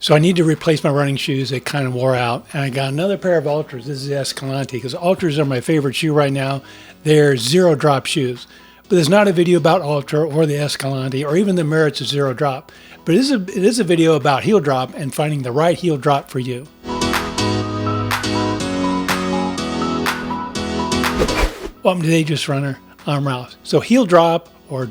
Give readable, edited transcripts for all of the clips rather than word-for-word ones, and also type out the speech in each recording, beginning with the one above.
So I need to replace my running shoes. They kind of wore out. And I got another pair of Ultras. This is Escalante, because Ultras are my favorite shoe right now. They're zero drop shoes. But there's not a video about Ultra or the Escalante or even the merits of zero drop. But it is a video about heel drop and finding the right heel drop for you. Welcome to the Ageless Runner. I'm Ralph. So heel drop or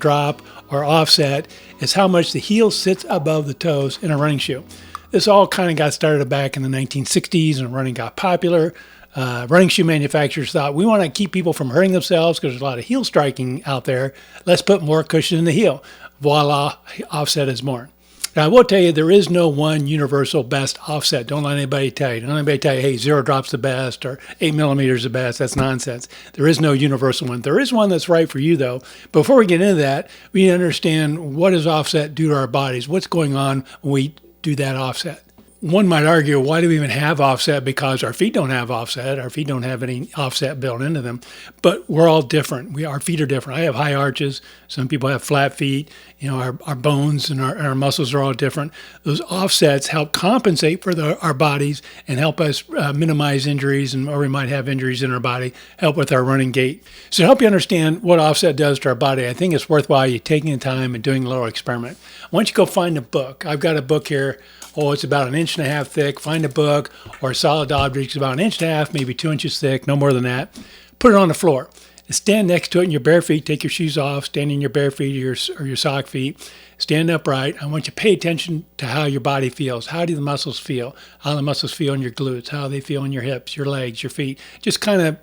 offset is how much the heel sits above the toes in a running shoe. This all kind of got started back in the 1960s and running got popular. Running shoe manufacturers thought, we want to keep people from hurting themselves because there's a lot of heel striking out there. Let's put more cushion in the heel. Voila, offset is born. Now, I will tell you, there is no one universal best offset. Don't let anybody tell you. Don't let anybody tell you, hey, zero drop's the best or 8mm is the best. That's nonsense. There is no universal one. There is one that's right for you, though. Before we get into that, we need to understand, what does offset do to our bodies? What's going on when we do that offset? One might argue, why do we even have offset? Because our feet don't have offset. Our feet don't have any offset built into them. But we're all different. Our feet are different. I have high arches. Some people have flat feet. You know, our bones and our muscles are all different. Those offsets help compensate for our bodies and help us minimize injuries, or we might have injuries in our body, help with our running gait. So to help you understand what offset does to our body, I think it's worthwhile you taking the time and doing a little experiment. Why don't you go find a book? I've got a book here. Oh, it's about 1.5 inches thick. Find a book or a solid object. It's about 1.5 inches, maybe 2 inches thick, no more than that. Put it on the floor. And stand next to it in your bare feet. Take your shoes off. Stand in your bare feet or your sock feet. Stand upright. I want you to pay attention to how your body feels. How do the muscles feel? How do the muscles feel in your glutes? How do they feel in your hips, your legs, your feet? Just kind of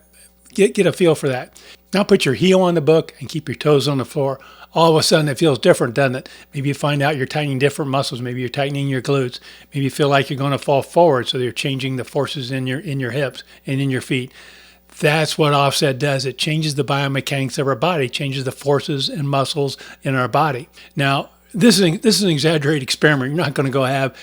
get a feel for that. Now put your heel on the book and keep your toes on the floor. All of a sudden it feels different, doesn't it? Maybe you find out you're tightening different muscles. Maybe you're tightening your glutes. Maybe you feel like you're going to fall forward, so you're changing the forces in your hips and in your feet. That's what offset does. It changes the biomechanics of our body, changes the forces and muscles in our body. Now, this is an exaggerated experiment. You're not going to go have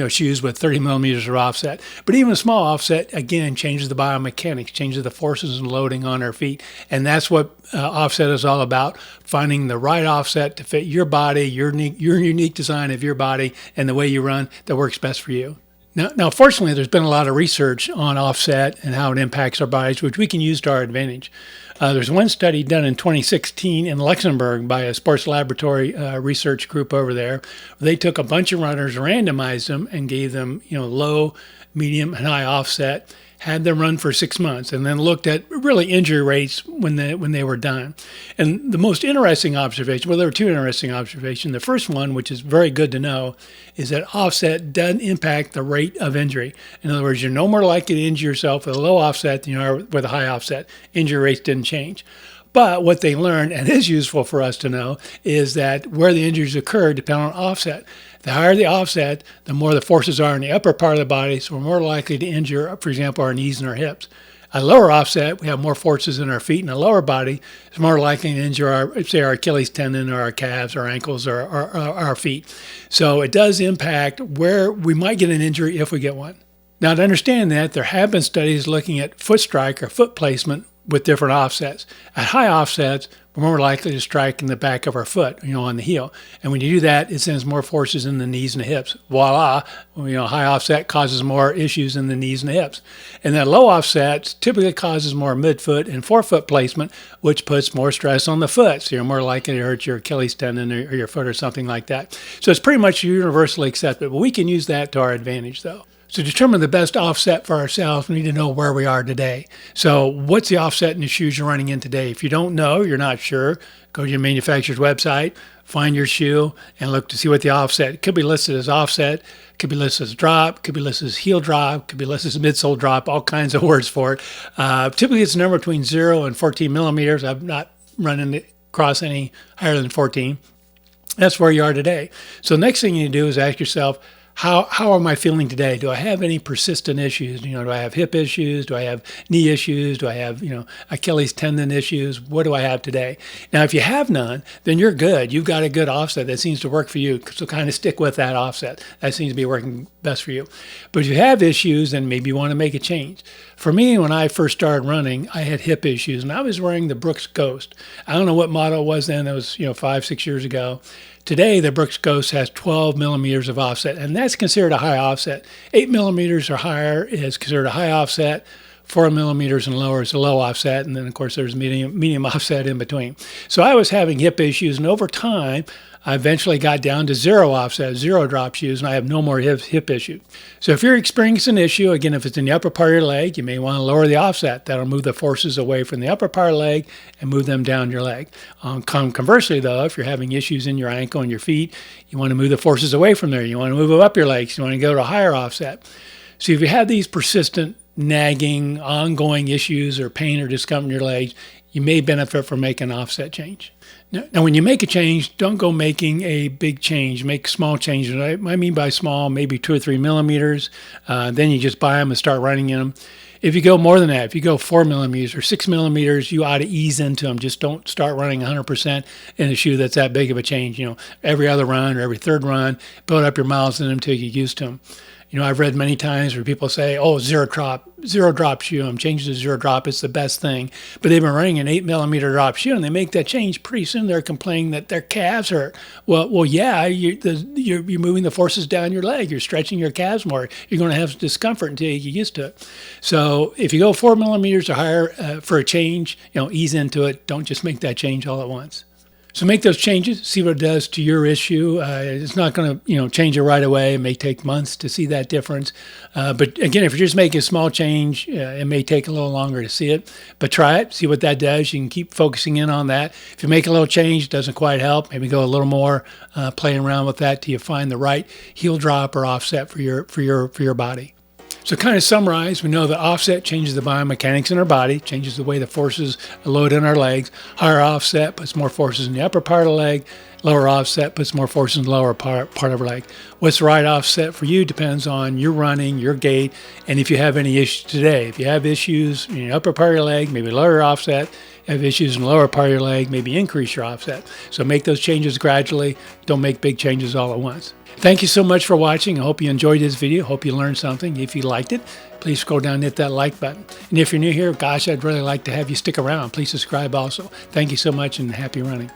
shoes with 30mm of offset. But even a small offset, again, changes the biomechanics, changes the forces and loading on our feet. And that's what offset is all about, finding the right offset to fit your body, your unique design of your body, and the way you run that works best for you. Now, fortunately, there's been a lot of research on offset and how it impacts our bodies, which we can use to our advantage. There's one study done in 2016 in Luxembourg by a sports laboratory research group over there. They took a bunch of runners, randomized them, and gave them low, medium, and high offset, had them run for 6 months, and then looked at really injury rates when they were done. And the most interesting observation, well, there were two interesting observations. The first one, which is very good to know, is that offset doesn't impact the rate of injury. In other words, you're no more likely to injure yourself with a low offset than you are with a high offset. Injury rates didn't change. But what they learned, and is useful for us to know, is that where the injuries occur depend on offset. The higher the offset, the more the forces are in the upper part of the body, so we're more likely to injure, for example, our knees and our hips. A lower offset, we have more forces in our feet and the lower body, is more likely to injure our Achilles tendon or our calves or ankles or our feet. So it does impact where we might get an injury if we get one. Now, to understand that, there have been studies looking at foot strike or foot placement with different offsets. At high offsets, we're more likely to strike in the back of our foot, on the heel. And when you do that, it sends more forces in the knees and the hips. Voila, high offset causes more issues in the knees and the hips. And then low offset typically causes more midfoot and forefoot placement, which puts more stress on the foot. So you're more likely to hurt your Achilles tendon or your foot or something like that. So it's pretty much universally accepted, but we can use that to our advantage, though. So to determine the best offset for ourselves, we need to know where we are today. So what's the offset in the shoes you're running in today? If you don't know, you're not sure, go to your manufacturer's website, find your shoe, and look to see what the offset. It could be listed as offset, could be listed as drop, could be listed as heel drop, could be listed as midsole drop, all kinds of words for it. Typically, it's a number between 0 and 14mm. I've not run across any higher than 14. That's where you are today. So the next thing you need to do is ask yourself, how am I feeling today? Do I have any persistent issues? Do I have hip issues? Do I have knee issues? Do I have, Achilles tendon issues? What do I have today? Now, if you have none, then you're good. You've got a good offset that seems to work for you. So kind of stick with that offset. That seems to be working best for you. But if you have issues, then maybe you want to make a change. For me, when I first started running, I had hip issues, and I was wearing the Brooks Ghost. I don't know what model it was then. It was, 5-6 years ago. Today, the Brooks Ghost has 12 millimeters of offset, and that's considered a high offset. 8 millimeters or higher is considered a high offset. 4 millimeters and lower is a low offset, and then of course there's medium offset in between. So I was having hip issues, and over time I eventually got down to 0 offset, 0 drop shoes, and I have no more hip issue. So if you're experiencing an issue, again, if it's in the upper part of your leg, you may want to lower the offset. That'll move the forces away from the upper part of the leg and move them down your leg. Conversely, though, if you're having issues in your ankle and your feet, you want to move the forces away from there. You want to move them up your legs. You want to go to a higher offset. So if you have these persistent, nagging, ongoing issues or pain or discomfort in your legs, you may benefit from making an offset change. Now, when you make a change, don't go making a big change. Make small changes. I mean by small, maybe 2 or 3 millimeters. Then you just buy them and start running in them. If you go more than that, if you go 4 millimeters or 6 millimeters, you ought to ease into them. Just don't start running 100% in a shoe that's that big of a change. You know, every other run or every third run, build up your miles in them until you get used to them. You know, I've read many times where people say, oh, zero drop shoe. I'm changing to 0 drop. It's the best thing. But they've been running an 8 millimeter drop shoe, and they make that change. Pretty soon they're complaining that their calves hurt. Well, yeah, you're moving the forces down your leg. You're stretching your calves more. You're going to have discomfort until you get used to it. So if you go 4 millimeters or higher for a change, you know, ease into it. Don't just make that change all at once. So make those changes, see what it does to your issue. It's not going to, change it right away. It may take months to see that difference. But again, if you're just making a small change, it may take a little longer to see it. But try it, see what that does. You can keep focusing in on that. If you make a little change, it doesn't quite help. Maybe go a little more, playing around with that till you find the right heel drop or offset for your body. So kind of summarize, we know that offset changes the biomechanics in our body, changes the way the forces load in our legs. Higher offset puts more forces in the upper part of the leg. Lower offset puts more forces in the lower part of our leg. What's the right offset for you depends on your running, your gait, and if you have any issues today. If you have issues in the upper part of your leg, maybe lower your offset. Have issues in the lower part of your leg, maybe increase your offset. So make those changes gradually. Don't make big changes all at once. Thank you so much for watching. I hope you enjoyed this video. Hope you learned something. If you liked it, please scroll down and hit that like button. And if you're new here, gosh, I'd really like to have you stick around. Please subscribe also. Thank you so much and happy running.